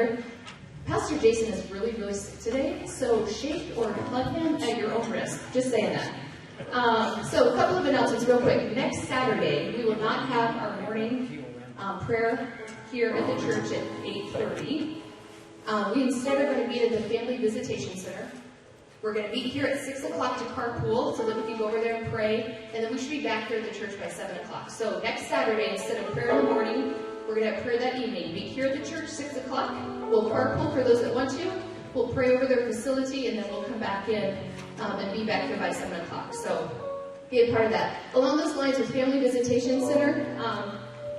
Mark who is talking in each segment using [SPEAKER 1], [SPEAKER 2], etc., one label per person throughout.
[SPEAKER 1] together. Pastor Jason is really, really sick today, so shake or hug him at your own risk. Just saying that. So a couple of announcements real quick. Next Saturday, we will not have our morning prayer here at the church at 8:30. We instead are going to meet at the Family Visitation Center. We're going to meet here at 6 o'clock to carpool so that we can go over there and pray, and then we should be back here at the church by 7 o'clock. So next Saturday, instead of prayer in the morning, we're going to have prayer that evening. Meet here at the church 6 o'clock. We'll carpool for those that want to. We'll pray over their facility, and then we'll come back in and be back here by 7 o'clock. So be a part of that. Along those lines with Family Visitation Center,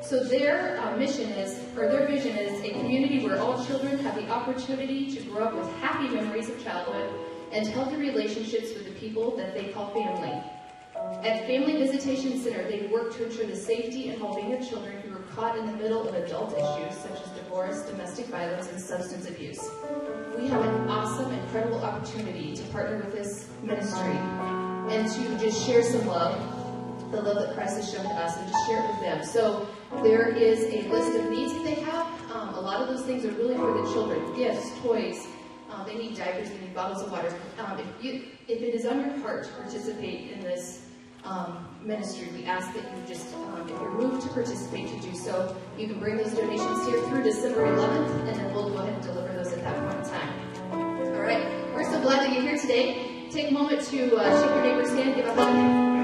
[SPEAKER 1] so their mission is, or their vision is, a community where all children have the opportunity to grow up with happy memories of childhood and healthy relationships with the people that they call family. At Family Visitation Center, they work to ensure the safety and well-being of children who are caught in the middle of adult issues such as divorce, domestic violence, and substance abuse. We have an awesome, incredible opportunity to partner with this ministry and to just share some love, the love that Christ has shown to us, and just share it with them. So there is a list of needs that they have. A lot of those things are really for the children. Gifts, toys, they need diapers, they need bottles of water. If it is on your heart to participate in this ministry, we ask that you just, if you're moved to participate, to do so. You can bring those donations here through December 11th, and then we'll go ahead and deliver those at that point in time. All right, we're so glad that you're here today. Take a moment to shake your neighbor's hand, give a hug.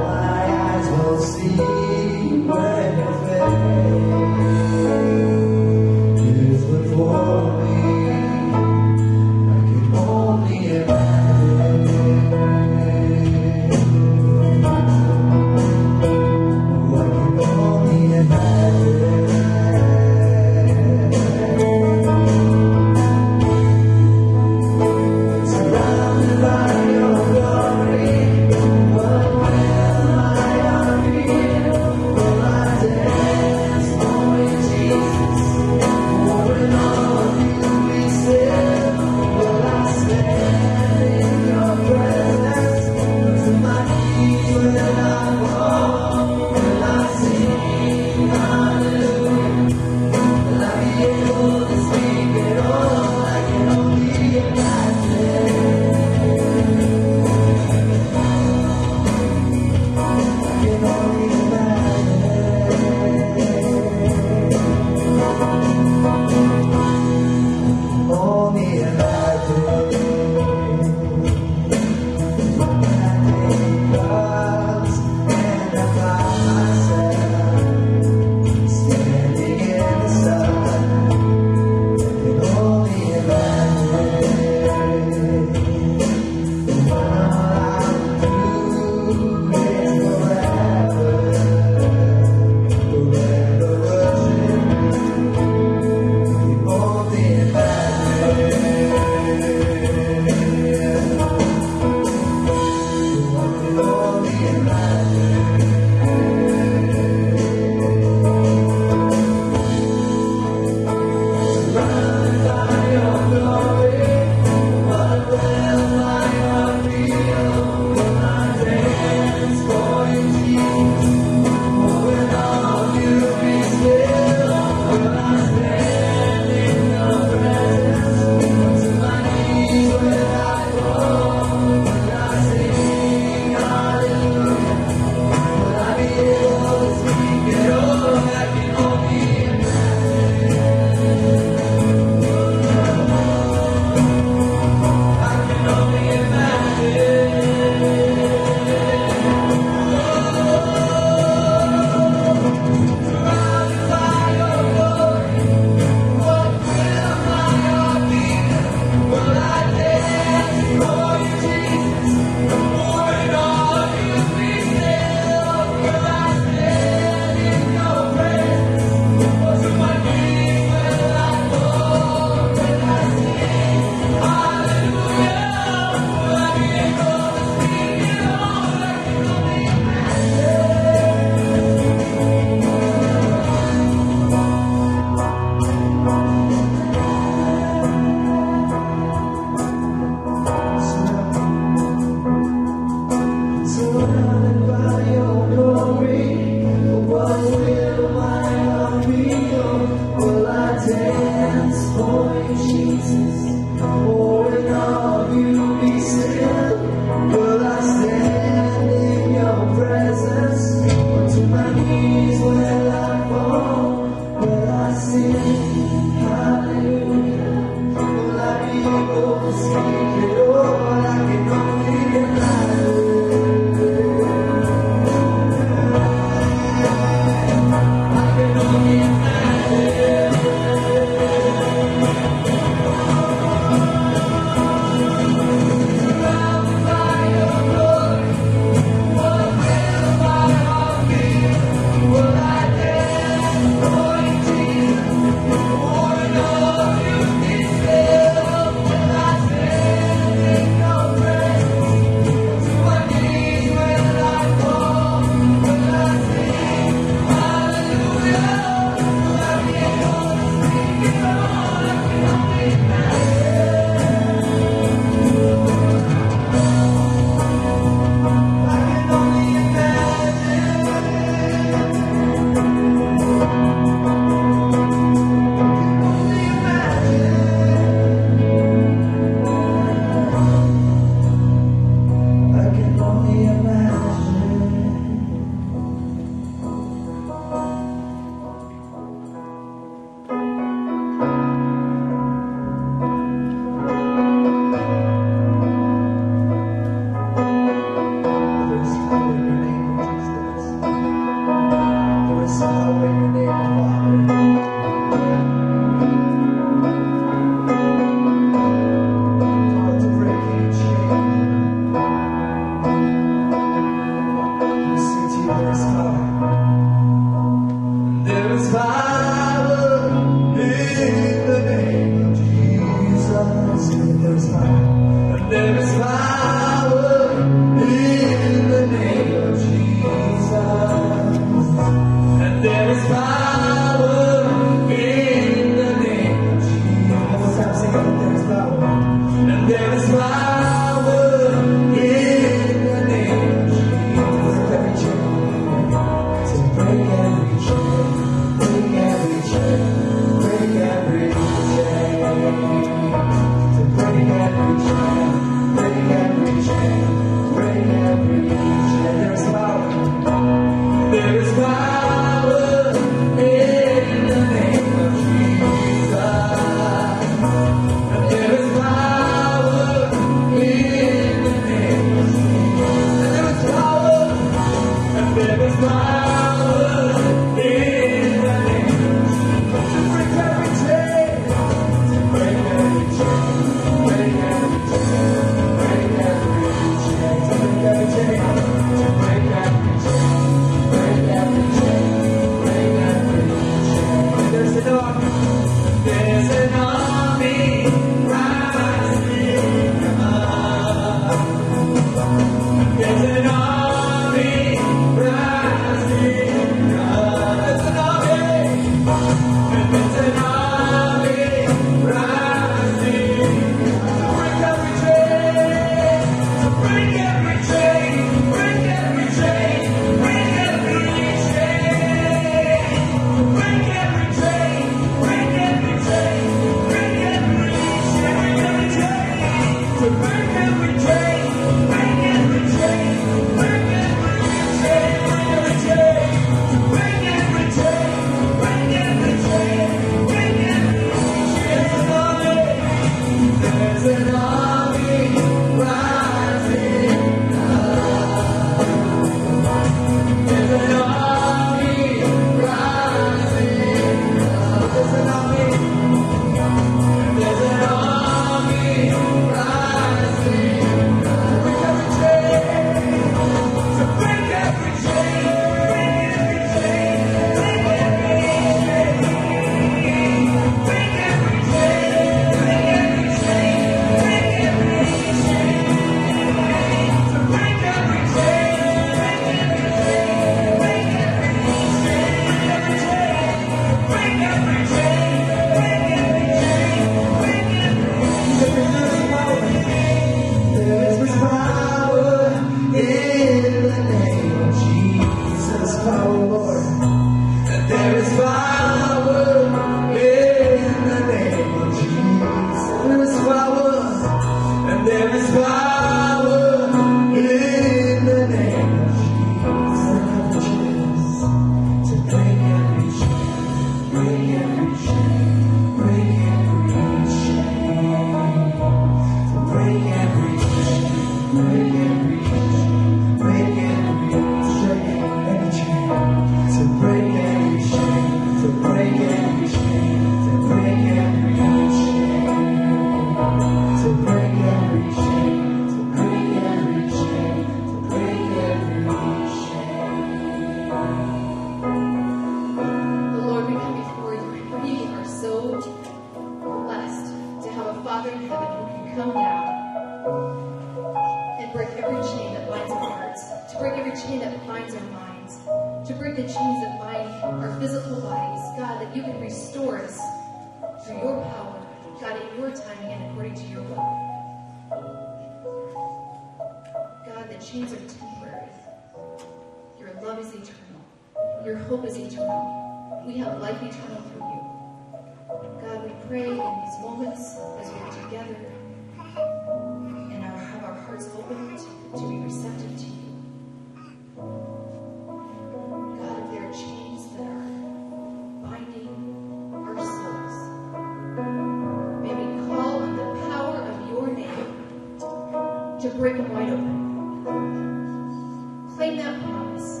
[SPEAKER 1] Claim that promise.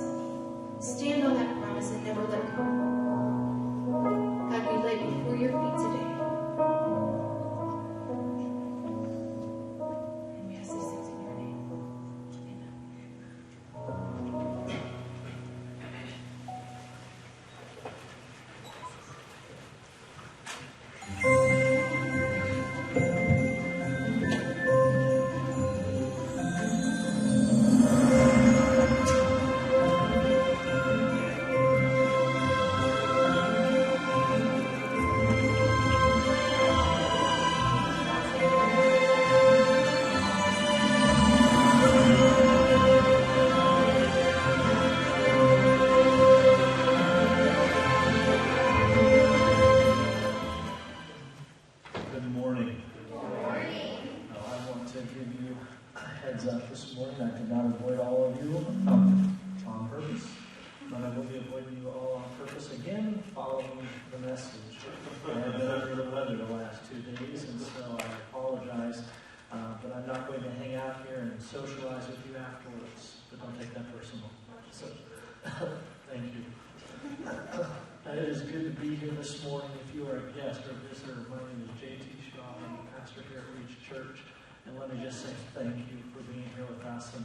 [SPEAKER 1] Stand on that promise and never let go.
[SPEAKER 2] morning following the message. I've been under the weather the last 2 days, and so I apologize. But I'm not going to hang out here and socialize with you afterwards. But don't take that personal. So, thank you. It is good to be here this morning. If you are a guest or a visitor, my name is J.T. Shaw. I'm a pastor here at Reach Church. And let me just say thank you for being here with us and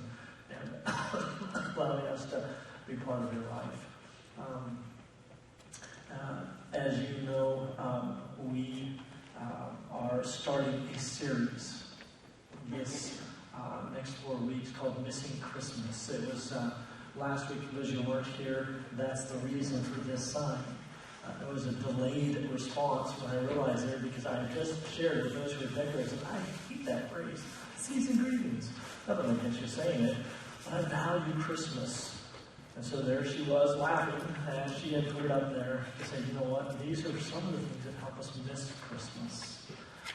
[SPEAKER 2] allowing us to be part of your life. As you know, we are starting a series this next 4 weeks called Missing Christmas. It was last week, for those who weren't here, that's the reason for this sign. It was a delayed response when I realized it, because I just shared with those who were decorators, and I hate that phrase, season greetings. Not that I guess you're saying it, but I value Christmas. And so there she was laughing, and she had put it up there to say, you know what, these are some of the things that help us miss Christmas.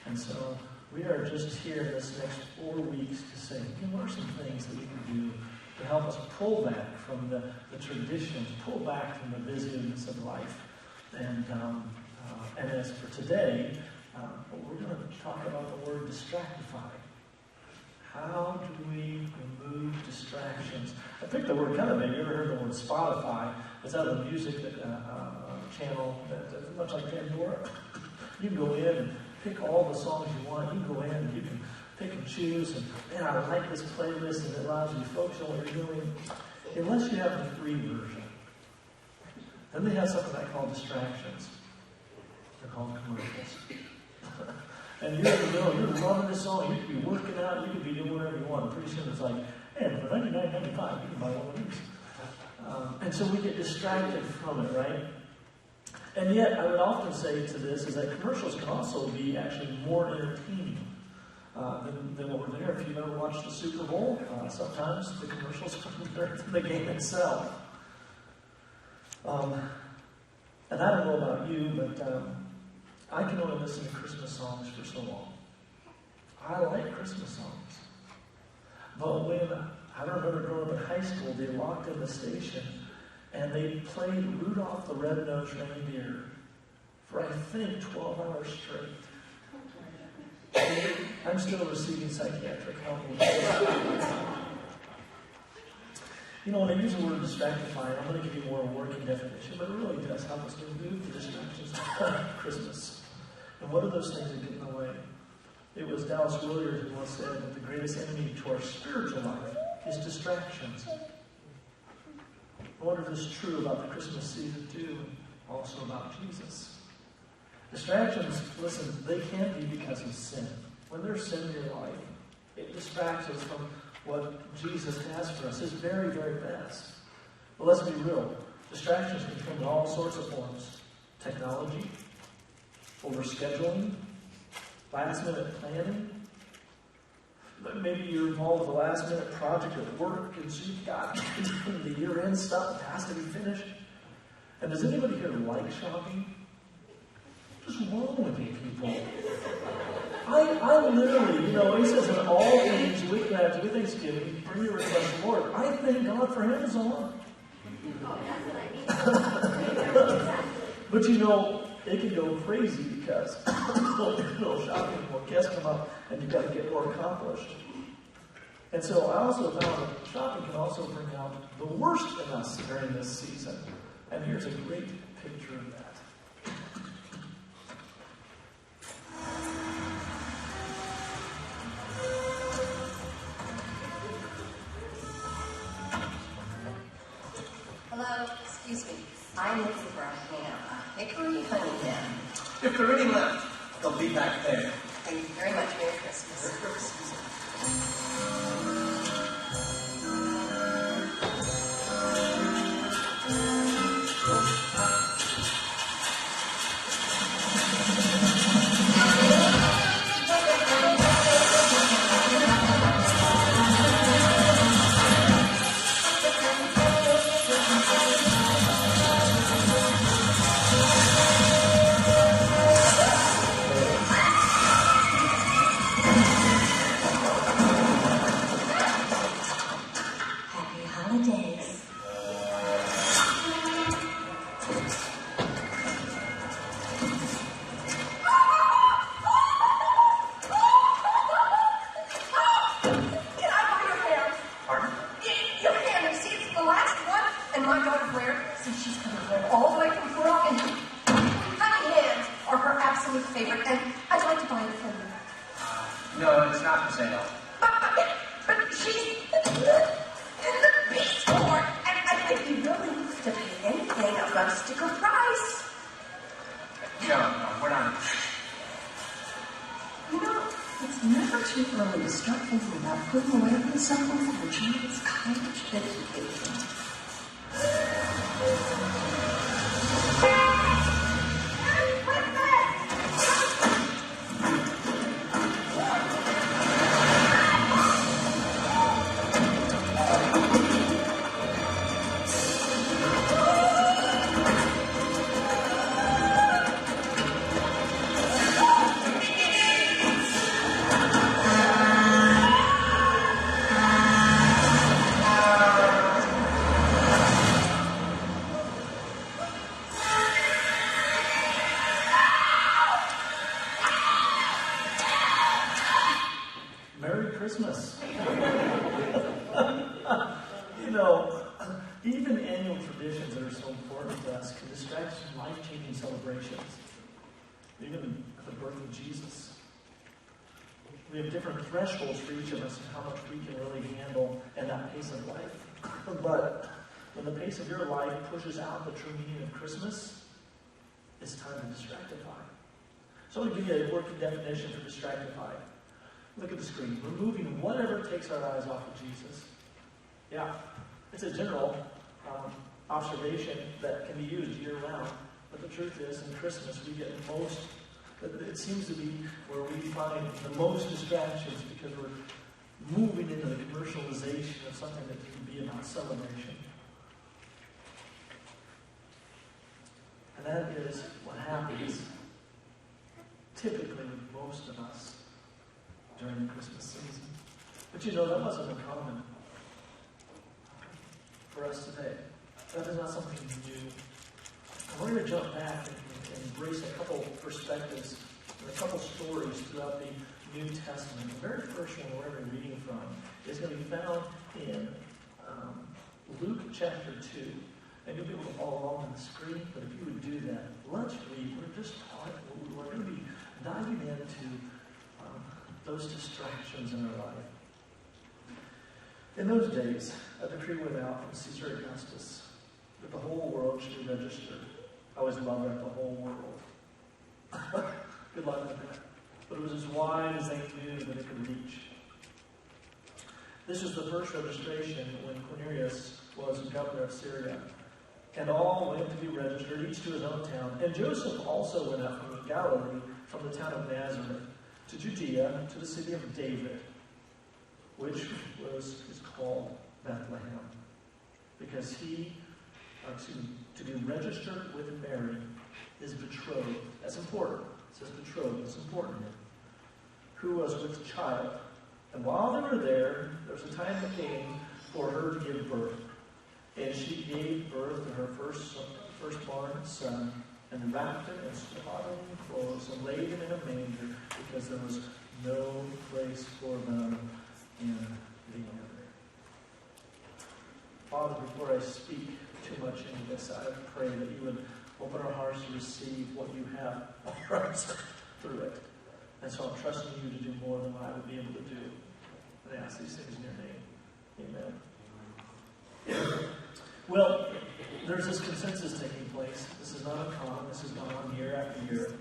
[SPEAKER 2] And so we are just here this next 4 weeks to say, what are some things that we can do to help us pull back from the traditions, pull back from the busyness of life. And as for today, we're going to talk about the word Distractify. How do we remove distractions? I picked the word kind of, maybe you ever heard the word Spotify? It's out of the music channel, that, much like Pandora. You can go in and pick all the songs you want. You can go in and you can pick and choose. And, man, I like this playlist, and it allows you to focus on what you're doing. Unless you have the free version. Then they have something I call distractions. They're called commercials. And you're in the middle, you're loving this song, you could be working out, you could be doing whatever you want. Pretty soon it's like, hey, for $99.95, you can buy one of these. And so we get distracted from it, right? And yet, I would often say to this is that commercials can also be actually more entertaining than what we're there. If you've ever watched the Super Bowl, sometimes the commercials are better than the game itself. And I don't know about you, but I can only listen to Christmas songs for so long. I like Christmas songs. But when I remember growing up in high school, they locked in the station and they played Rudolph the Red-Nosed Reindeer for, I think, 12 hours straight. I'm still receiving psychiatric help. You know, when I use the word Distractify, I'm going to give you more of a working definition, but it really does help us remove the distractions of Christmas. And what are those things that get in the way? It was Dallas Willard who once said that the greatest enemy to our spiritual life is distractions. I wonder if this is true about the Christmas season too, and also about Jesus. Distractions, listen, they can be because of sin. When there's sin in your life, it distracts us from what Jesus has for us, his very, very best. But let's be real. Distractions can come in all sorts of forms. Technology, overscheduling, last-minute planning. Maybe you're involved with a last-minute project at work, and so you've got the year-end stuff that has to be finished. And does anybody here like shopping? What's wrong with you people? I literally, he says in all things with thanksgiving, bring your request to the Lord. I thank God for Amazon. But it can go crazy because you're shopping, more guests come up, and you've got to get more accomplished. And so I also found that shopping can also bring out the worst in us during this season. And here's a great picture of that.
[SPEAKER 3] Hello, excuse me. I'm looking for a ham, a hickory honey ham.
[SPEAKER 4] If there are any left, they'll be back there.
[SPEAKER 3] Thank you very much. Merry Christmas.
[SPEAKER 4] Merry Christmas. not for sale.
[SPEAKER 3] But she's in the Peace Corps, and I'd be willing to pay anything above sticker price.
[SPEAKER 4] No, we're not.
[SPEAKER 3] You know, it's never too early to start thinking about putting away from something for your child's college education.
[SPEAKER 2] Merry Christmas. You know, even annual traditions that are so important to us can distract us from life-changing celebrations. Even the birth of Jesus. We have different thresholds for each of us and how much we can really handle in that pace of life. But when the pace of your life pushes out the true meaning of Christmas, it's time to distractify. So I'm going to give you a working definition for distractify. Look at the screen. Removing whatever takes our eyes off of Jesus. Yeah, it's a general observation that can be used year-round. But the truth is, in Christmas, we get most, it seems to be where we find the most distractions because we're moving into the commercialization of something that can be about celebration. And that is what happens typically with most of us during the Christmas season. But you know, that wasn't uncommon for us today. That is not something new. And we're going to jump back and embrace a couple perspectives and a couple stories throughout the New Testament. The very first one we're going to be reading from is going to be found in Luke chapter 2. And you'll be able to follow along on the screen, but if you would do that, let's read. We're going to be diving into those distractions in our life. In those days, a decree went out from Caesar Augustus that the whole world should be registered. I always love that, the whole world. Good luck with that. But it was as wide as they knew that it could reach. This was the first registration when Quirinius was governor of Syria. And all went to be registered, each to his own town. And Joseph also went up from Galilee, from the town of Nazareth, to Judea, to the city of David, which is called Bethlehem. Because to be registered with Mary, his betrothed. That's important. It says betrothed. It's important here. Who was with child. And while they were there was a time that came for her to give birth. And she gave birth to her firstborn son, and wrapped him in swaddling clothes, and laid him in a manger, because there was no place for them in the inn. Father, before I speak too much into this, I pray that you would open our hearts to receive what you have for us through it. And so I'm trusting you to do more than what I would be able to do. And I ask these things in your name. Amen. Well, there's this consensus taking place. This is not uncommon. This has gone on year after year.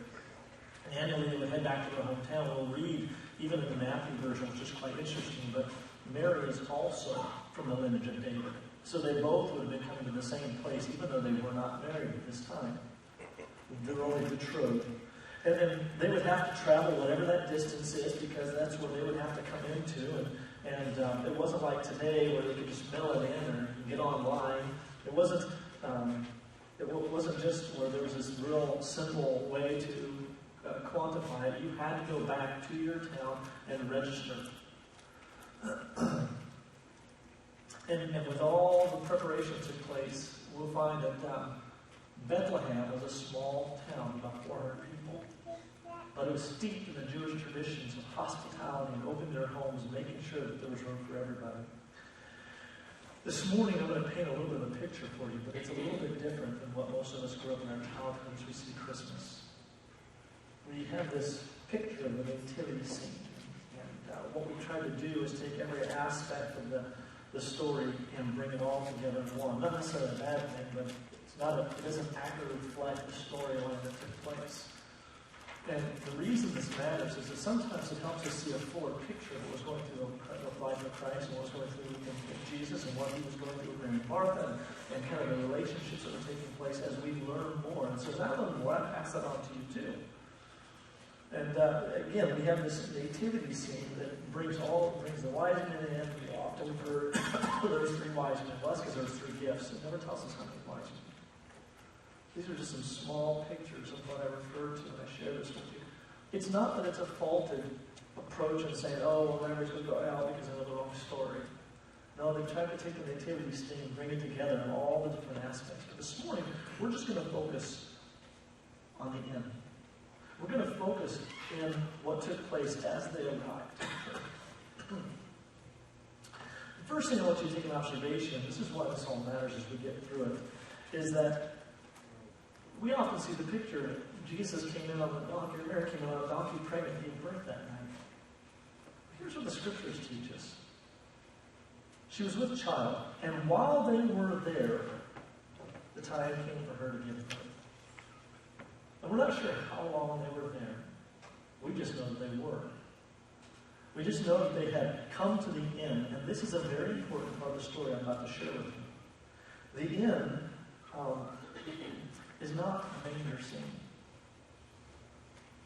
[SPEAKER 2] And annually, they would head back to their hometown. We'll read, even in the Matthew version, which is quite interesting, but Mary is also from the lineage of David. So they both would have been coming to the same place, even though they were not married at this time. They were only betrothed. And then they would have to travel whatever that distance is, because that's where they would have to come into. And it wasn't like today where they could just mail it in or get online. It wasn't just where there was this real simple way to quantify it. You had to go back to your town and register. And with all the preparation that took place, we'll find that Bethlehem was a small town, about 400 people. But it was steeped in the Jewish traditions of hospitality and opening their homes and making sure that there was room for everybody. This morning I'm going to paint a little bit of a picture for you, but it's a little bit different than what most of us grew up in our childhood as we see Christmas. We have this picture of the nativity scene. And what we try to do is take every aspect of the story and bring it all together in one. Not necessarily a bad thing, but it doesn't accurately reflect the storyline that took place. And the reason this matters is that sometimes it helps us see a fuller picture of what was going through the life of Christ and what was going through in Jesus and what he was going through with Mary and Martha and kind of the relationships that were taking place as we learn more. And so as I learn more, I pass that on to you too. And again, we have this nativity scene that brings the wise men in. We often heard there's 3 wise men. Well, that's because there's 3 gifts. It never tells us how many wise men. These are just some small pictures of what I referred to when I share this with you. It's not that it's a faulted approach and saying, oh, well, Mary's going to go out because I know the wrong story. No, they tried to take the nativity scene and bring it together in all the different aspects. But this morning, we're just going to focus on the end. We're going to focus in what took place as they arrived. The first thing I want you to take an observation, this is why this all matters as we get through it, is that we often see the picture. Jesus came in on the donkey, or Mary came in on a donkey pregnant, gave birth that night. Here's what the scriptures teach us. She was with child, and while they were there, the time came for her to give birth. And we're not sure how long they were there. We just know that they were. We just know that they had come to the end, and this is a very important part of the story I'm about to share with you. The end is not a manger scene.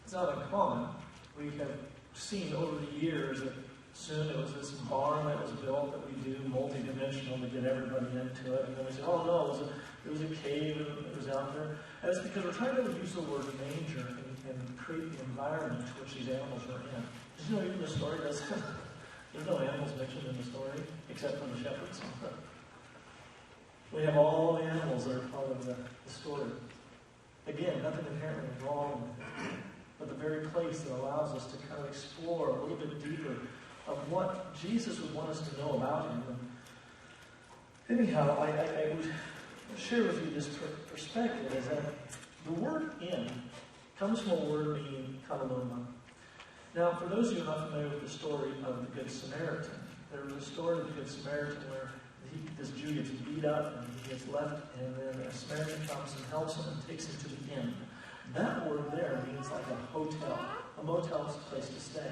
[SPEAKER 2] It's not uncommon. We have seen over the years that soon it was this barn that was built that we do multi-dimensional to get everybody into it. And then we say, oh no, it was a cave and it was out there. And it's because we're trying to use the word manger and create the environment to which these animals are in. Did you know even the story does there's no animals mentioned in the story except for the shepherds. We have all the animals that are part of the story. Again, nothing inherently wrong with it, but the very place that allows us to kind of explore a little bit deeper of what Jesus would want us to know about him. And anyhow, I would share with you this perspective is that the word "in" comes from a word meaning kaloma. Now, for those of you not familiar with the story of the Good Samaritan, there was a story of the Good Samaritan where this Jew gets beat up and he gets left, and then a Samaritan comes and helps him and takes him to the inn. That word there means like a hotel. A motel is a place to stay.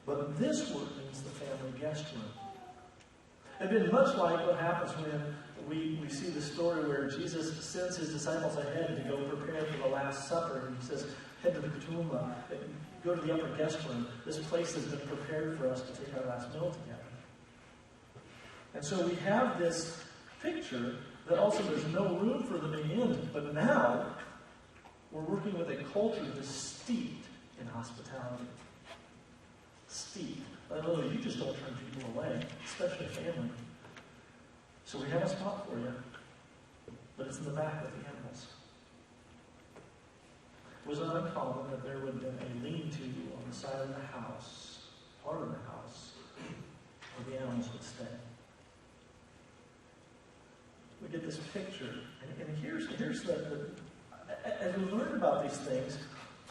[SPEAKER 2] But this word means the family guest room. It's been much like what happens when we see the story where Jesus sends his disciples ahead to go prepare for the Last Supper. And he says, head to the ketuma, go to the upper guest room. This place has been prepared for us to take our last meal together. And so we have this picture that also there's no room for them in, but now we're working with a culture that is steeped in hospitality. Steeped. In other words, you just don't turn people away, especially family. So we have a spot for you, but it's in the back with the animals. It was not uncommon that there would have been a lean-to on the side of the house, part of the house, where the animals would stay. We get this picture, and here's as we learn about these things,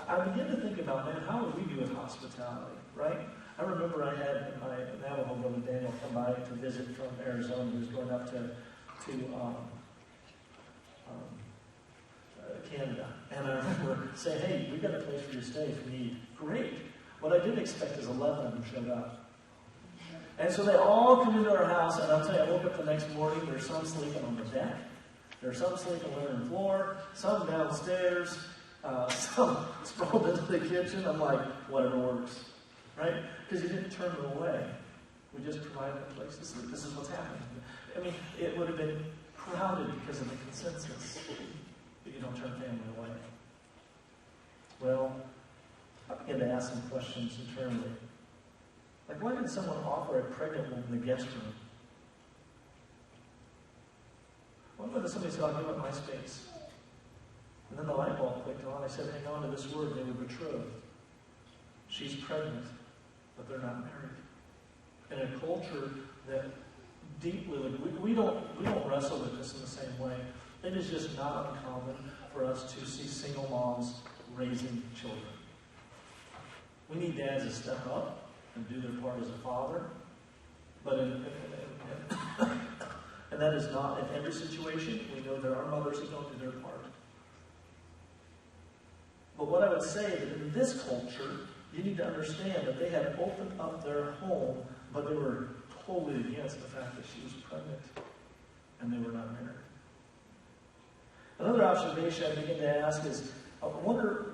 [SPEAKER 2] I begin to think about, man, how would we do with hospitality, right? I remember I had my Navajo brother Daniel come by to visit from Arizona. He was going up to Canada. And I remember saying, hey, we've got a place for you to stay if you need. Great. What I didn't expect is 11 of them showed up. And so they all come into our house, and I'll tell you, I woke up the next morning, there's some sleeping on the deck, there's some sleeping on the living floor, some downstairs, some sprawled into the kitchen. I'm like, whatever works, right? Because you didn't turn them away. We just provided a place to sleep. This is what's happening. I mean, it would have been crowded because of the consensus, but you don't turn family away. Well, I began to ask some questions internally. Like, why did someone offer a pregnant woman the guest room? What if somebody said, I'll give up my space? And then the light bulb clicked on. I said, hang on to this word. They were betrothed. She's pregnant, but they're not married. In a culture that deeply, we don't wrestle with this in the same way. It is just not uncommon for us to see single moms raising children. We need dads to step up. and do their part as a father. But and that is not in every situation. We know there are mothers who don't do their part. But what I would say that in this culture, you need to understand that they had opened up their home, but they were totally against the fact that she was pregnant and they were not married. Another observation I begin to ask is, I wonder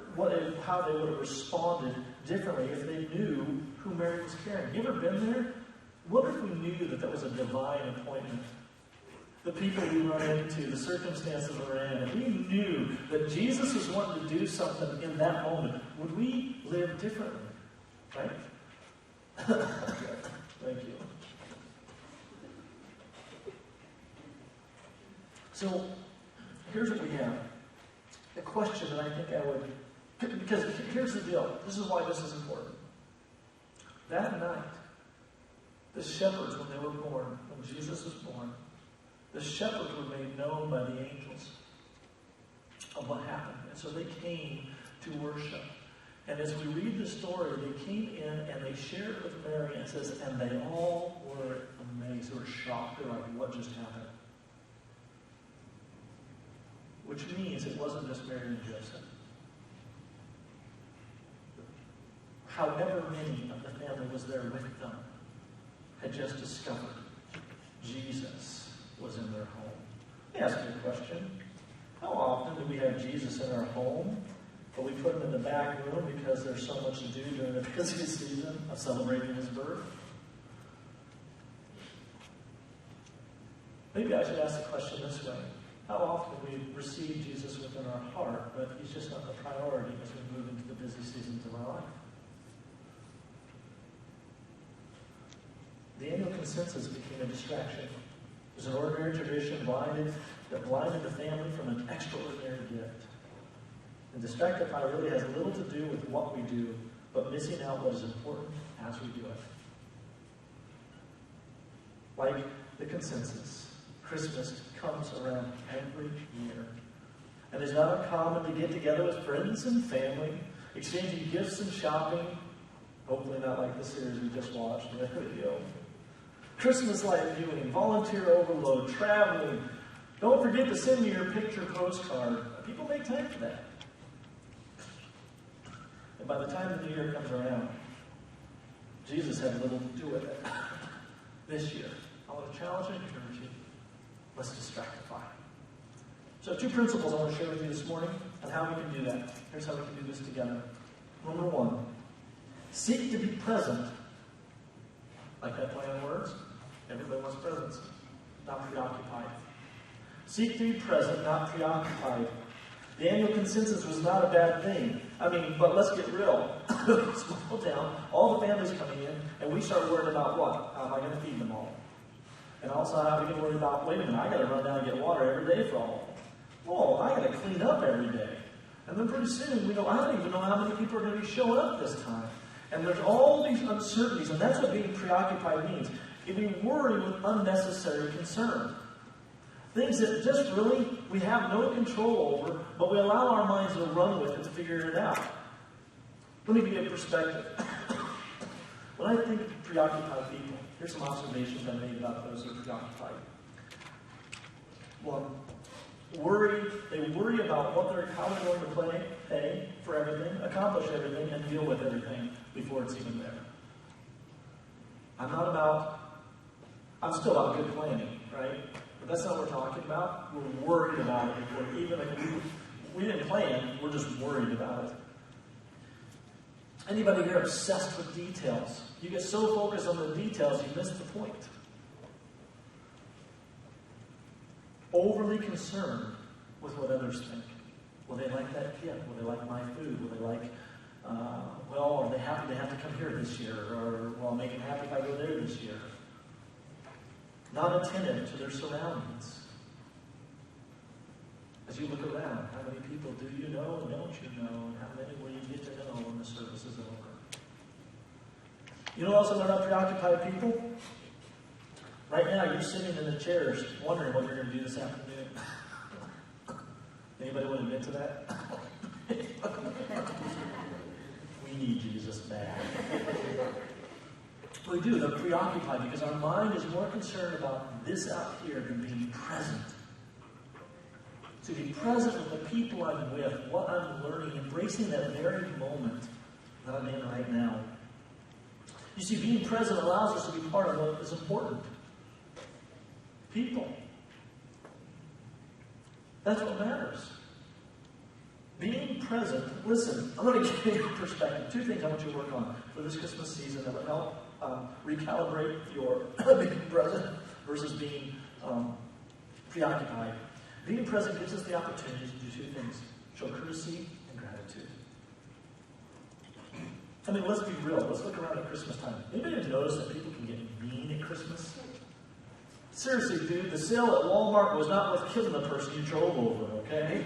[SPEAKER 2] how they would have responded differently if they knew who Mary was carrying. You ever been there? What if we knew that that was a divine appointment? The people we run into, the circumstances we're in, if we knew that Jesus was wanting to do something in that moment, would we live differently? Right? Thank you. So, here's what we have. A question that I think I would... Because here's the deal. This is why this is important. That night, the shepherds, when they were born, when Jesus was born, the shepherds were made known by the angels of what happened. And so they came to worship. And as we read the story, they came in and they shared with Mary, and it says, and they all were amazed. They were shocked. They were like, what just happened? Which means it wasn't just Mary and Joseph. However many of the family was there with them had just discovered Jesus was in their home. Let me ask you a question. How often do we have Jesus in our home, but we put him in the back room because there's so much to do during the busy season of celebrating his birth? Maybe I should ask the question this way. How often do we receive Jesus within our heart, but he's just not the priority as we move into the busy seasons of our life? The annual consensus became a distraction. It was an ordinary tradition that blinded the family from an extraordinary gift. And Distractify really has little to do with what we do, but missing out what is important as we do it. Like the consensus, Christmas comes around every year. And it's not uncommon to get together with friends and family, exchanging gifts and shopping. Hopefully not like the series we just watched in the video. Christmas light viewing, volunteer overload, traveling. Don't forget to send me your picture postcard. People make time for that. And by the time the new year comes around, Jesus had little to do with it. This year, I want to challenge and encourage you. Let's distractify. So 2 principles I want to share with you this morning on how we can do that. Here's how we can do this together. Number 1, seek to be present. Like that play on words? Everybody wants presence, not preoccupied. Seek to be present, not preoccupied. The annual consensus was not a bad thing. But let's get real. Slow down. All the families coming in, and we start worrying about what? How am I going to feed them all? And also, how are we going to worry about, wait a minute, I got to run down and get water every day for all of them. Oh, I got to clean up every day. And then pretty soon, I don't even know how many people are going to be showing up this time. And there's all these uncertainties, and that's what being preoccupied means. If we worry with unnecessary concern. Things that just really we have no control over, but we allow our minds to run with it to figure it out. Let me give you a perspective. When I think of preoccupied people, here's some observations I made about those who are preoccupied. 1, they worry about how they're going to pay for everything, accomplish everything, and deal with everything before it's even there. I'm still about good planning, right? But that's not what we're talking about. We're worried about it before, even if we didn't plan, we're just worried about it. Anybody here obsessed with details? You get so focused on the details, you miss the point. Overly concerned with what others think. Will they like that gift? Will they like my food? Will they like, are they happy they have to come here this year? Or will I make them happy if I go there this year? Not attentive to their surroundings. As you look around, how many people do you know and don't you know? And how many will you get to know when the service is over? You know also they're not preoccupied people? Right now, you're sitting in the chairs wondering what you're going to do this afternoon. Anybody want to admit to that? We need Jesus back. We do. They're preoccupied because our mind is more concerned about this out here than being present. To be present with the people I'm with, what I'm learning, embracing that very moment that I'm in right now. You see, being present allows us to be part of what is important. People. That's what matters. Being present. Listen, I'm going to give you perspective. Two things I want you to work on for this Christmas season that will help recalibrate your being present versus being preoccupied. Being present gives us the opportunity to do two things: show courtesy and gratitude. I mean, let's be real. Let's look around at Christmas time. Anybody notice that people can get mean at Christmas? Seriously, dude, the sale at Walmart was not worth killing the person you drove over, okay?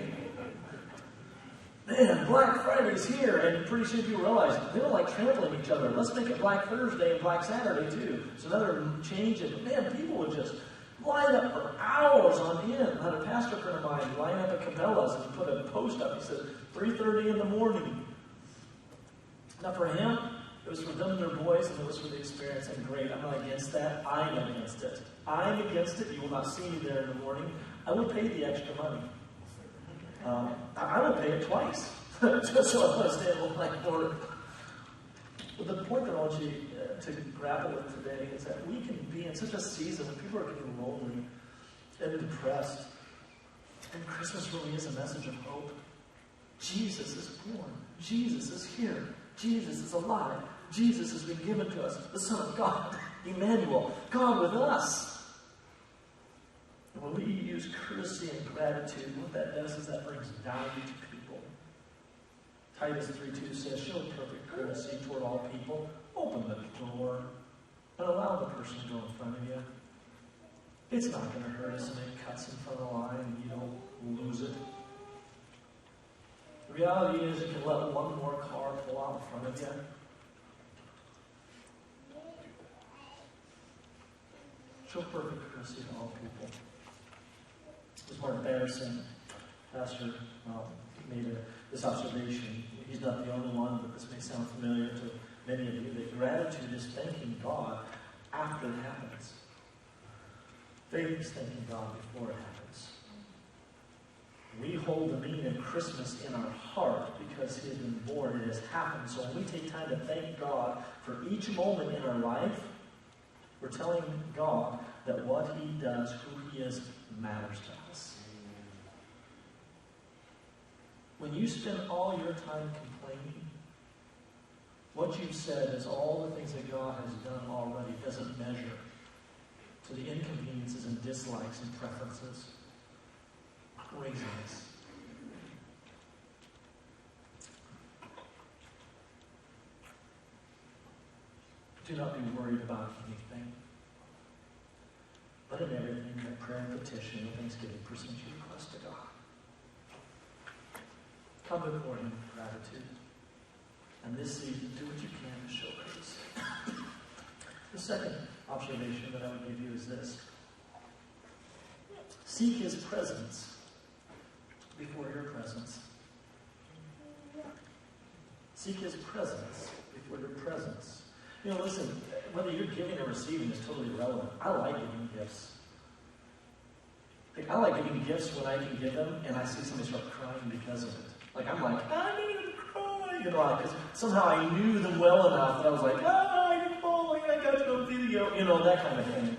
[SPEAKER 2] Man, Black Friday's here, and pretty soon people realize they don't like trampling each other. Let's make it Black Thursday and Black Saturday, too. So another change. And man, people would just line up for hours on end. I had a pastor friend of mine line up at Cabela's and put a post up. He said, 3:30 in the morning. Now for him, it was for them and their boys, and it was for the experience. And great, I'm not against that. I'm against it. I'm against it. You will not see me there in the morning. I would pay the extra money. I would pay it twice. Just so I want to stay in the line order. But the point that I want you to grapple with today is that we can be in such a season when people are getting lonely and depressed. And Christmas really is a message of hope. Jesus is born. Jesus is here. Jesus is alive. Jesus has been given to us. The Son of God, Emmanuel, God with us. And when we use courtesy and gratitude, what that does is that brings value to people. Titus 3:2 says, show perfect courtesy toward all people. Open the door and allow the person to go in front of you. It's not going to hurt us to make cuts in front of the line and you don't lose it. The reality is you can let one more car pull out in front of you. Show perfect courtesy to all people. It was Mark Barrison, pastor, made this observation. He's not the only one, but this may sound familiar to many of you, that gratitude is thanking God after it happens. Faith is thanking God before it happens. We hold the meaning of Christmas in our heart because He has been born. It has happened. So when we take time to thank God for each moment in our life, we're telling God that what He does, who He is, matters to us. When you spend all your time complaining, what you've said is all the things that God has done already doesn't measure to the inconveniences and dislikes and preferences. Craziness. Do not be worried about anything, but in everything, by prayer and petition and thanksgiving, present your request to God. Come before Him with gratitude. And this season, do what you can to show courtesy. The second observation that I would give you is this. Seek His presence before your presence. Seek His presence before your presence. You know, listen, whether you're giving or receiving is totally irrelevant. I like giving gifts. Like, I like giving gifts when I can give them, and I see somebody start crying because of it. Like, I'm like, I didn't cry. You know, because somehow I knew them well enough that I was like, I didn't fall, I got you on video. You know, that kind of thing.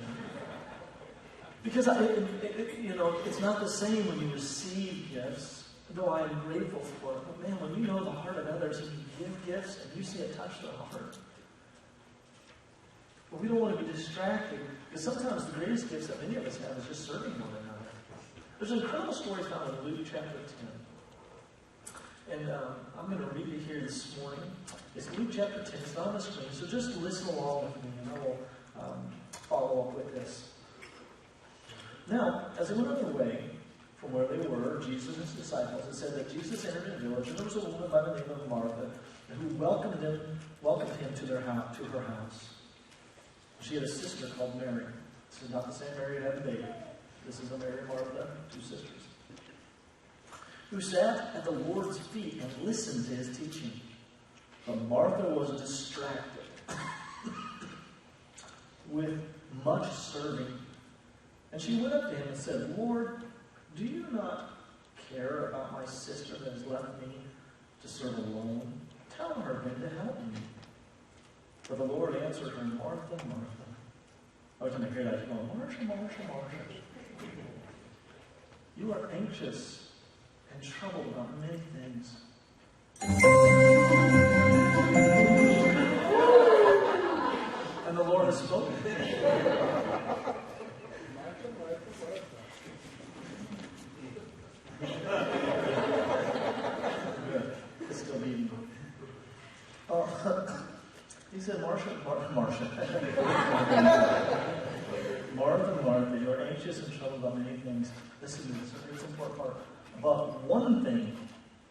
[SPEAKER 2] Because, it's not the same when you receive gifts, though I am grateful for it. But man, when you know the heart of others and you give gifts and you see it touch their heart, but we don't want to be distracted, because sometimes the greatest gifts that many of us have is just serving one another. There's an incredible story found in Luke chapter 10. And I'm going to read it here this morning. It's Luke chapter 10. It's not on the screen, so just listen along with me, and I will follow up with this. Now, as they went on their way from where they were, Jesus and His disciples, it said that Jesus entered a village, and there was a woman by the name of Martha who welcomed him to her house. She had a sister called Mary. This is not the same Mary who had the baby. This is a Mary and Martha, two sisters, who sat at the Lord's feet and listened to His teaching. But Martha was distracted with much serving. And she went up to him and said, Lord, do you not care about my sister that has left me to serve alone? Tell her then to help me. But the Lord answered her, Martha, Martha. I was going to hear that going, Marcia, Marcia, Marcia. You are anxious and troubled about many things. And the Lord has spoken. Good. It's still beating. He said, Marcia. Martha, Martha, you are anxious and troubled about many things. Listen to this. It's an important part. But one thing,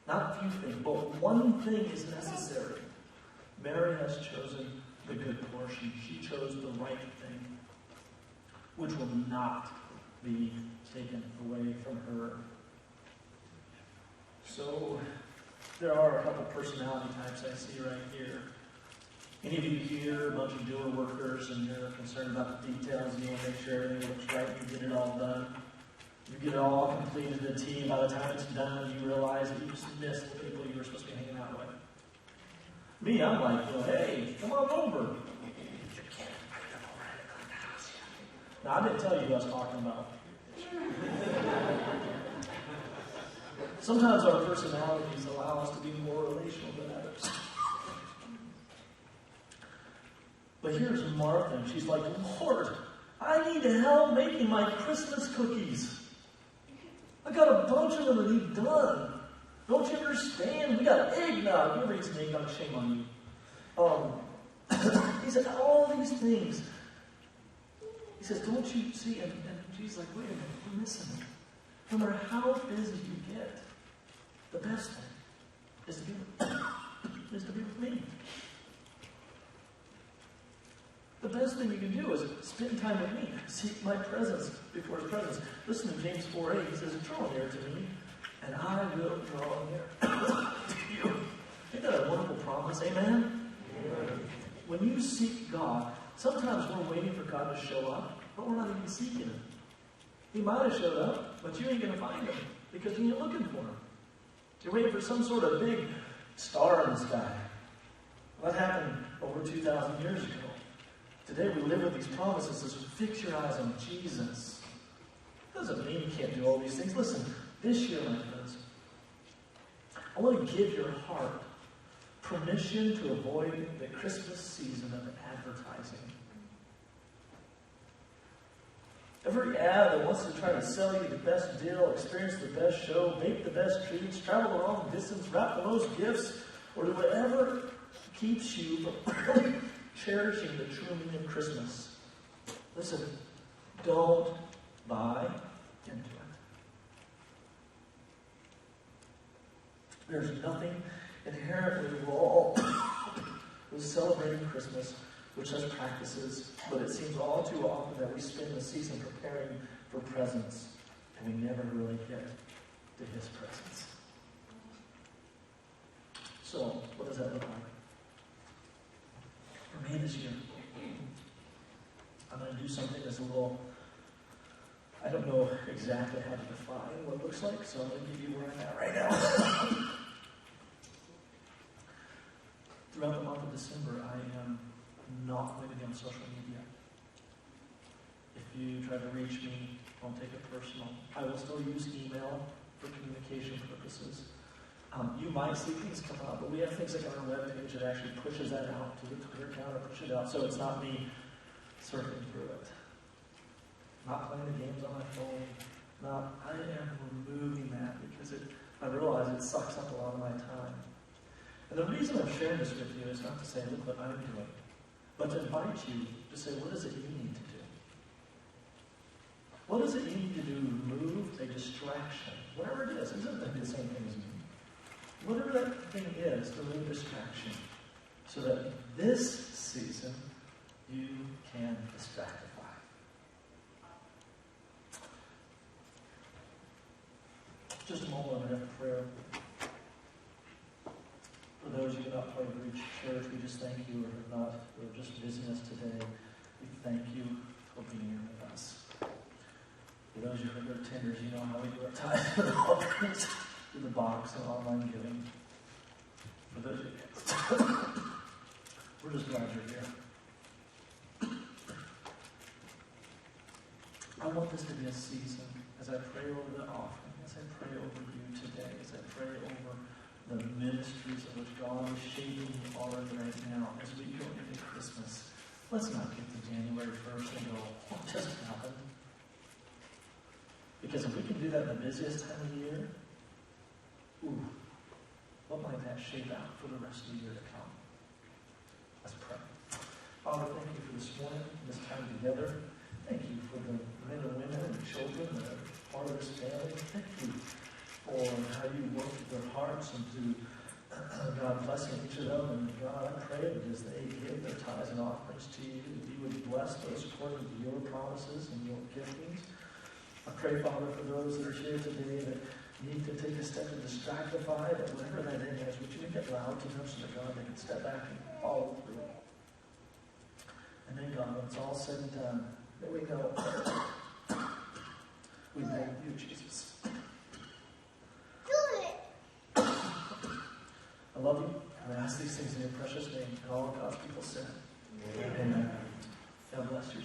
[SPEAKER 2] not a few things, but one thing is necessary. Mary has chosen the good portion. She chose the right thing, which will not be taken away from her. So, there are a couple personality types I see right here. Any of you here, a bunch of doer workers, and you're concerned about the details, and you want to make sure everything looks right, you get it all done. You get it all completed to the T. By the time it's done, you realize that you just missed the people you were supposed to be hanging out with. Me, I'm like, well, hey, come on over. Now, I didn't tell you who I was talking about. Sometimes our personalities allow us to be more relational than others. But here's Martha, and she's like, Lord, I need help making my Christmas cookies. I got a bunch of them that need done. Don't you understand? We got eggnog. You ever eat some eggnog? Shame on you. He said, all these things. He says, don't you see? And she's like, wait a minute, you're missing it. No matter how busy you get, the best thing is to be with me. The best thing you can do is spend time with me. Seek my presence before his presence. Listen to James 4:8. He says, draw near to me, and I will draw near to you. Isn't that a wonderful promise? Amen? Amen? When you seek God, sometimes we're waiting for God to show up, but we're not even seeking him. He might have showed up, but you ain't going to find him because you ain't looking for him. You're waiting for some sort of big star in the sky. That happened over 2,000 years ago. Today we live with these promises as fix your eyes on Jesus. Doesn't mean you can't do all these things. Listen, this year, my friends, I want to give your heart permission to avoid the Christmas season of advertising. Every ad that wants to try to sell you the best deal, experience the best show, bake the best treats, travel the long distance, wrap the most gifts, or do whatever keeps you from cherishing the true meaning of Christmas. Listen, don't buy into it. There's nothing inherently wrong with celebrating Christmas, which has practices, but it seems all too often that we spend the season preparing for presents, and we never really get to his presence. So, what does that look like? For me this year, I'm going to do something that's a little, I don't know exactly how to define what it looks like, so I'm going to give you where I'm at right now. Throughout the month of December, I am not going to be on social media. If you try to reach me, don't take it personal. I will still use email for communication purposes. You might see things come out, but we have things like on our webpage that actually pushes that out to the Twitter account or push it out, so it's not me surfing through it. Not playing the games on my phone. I am removing that because I realize it sucks up a lot of my time. And the reason I'm sharing this with you is not to say, look what I'm doing, but to invite you to say, what is it you need to do? What is it you need to do to remove a distraction? Whatever it is, it isn't the same thing as me. Whatever that thing is, to remove distraction, so that this season you can distractify. Just a moment, I'm going to have prayer. For those who are not part of Reach Church, we just thank you, or not, or just visiting us today. We thank you for being here with us. For those of you who are tenders, you know how we do our tithes for the offerings, through the box and online giving. For those of you, we're just glad you're here. I want this to be a season as I pray over the offering, as I pray over you today, as I pray over the ministries of which God is shaping you already right now as we go into Christmas. Let's not get to January 1st and go, what just happened? Because if we can do that in the busiest time of the year, what might that shape out for the rest of the year to come? Let's pray. Father, thank you for this morning, this time together. Thank you for the men and women and children that are part of this family. Thank you for how you work with their hearts and to God blessing each of them. And God, I pray that as they give their tithes and offerings to you, that you would bless those according to your promises and your giftings. I pray, Father, for those that are here today that need to take a step to Distractify, that whatever that is, would you make it loud to them so that God, they can step back and follow through. And then, God, when it's all said and done, that we know we thank you, Jesus. I love you. And I ask these things in your precious name. And all of God's people said, Amen. God bless you.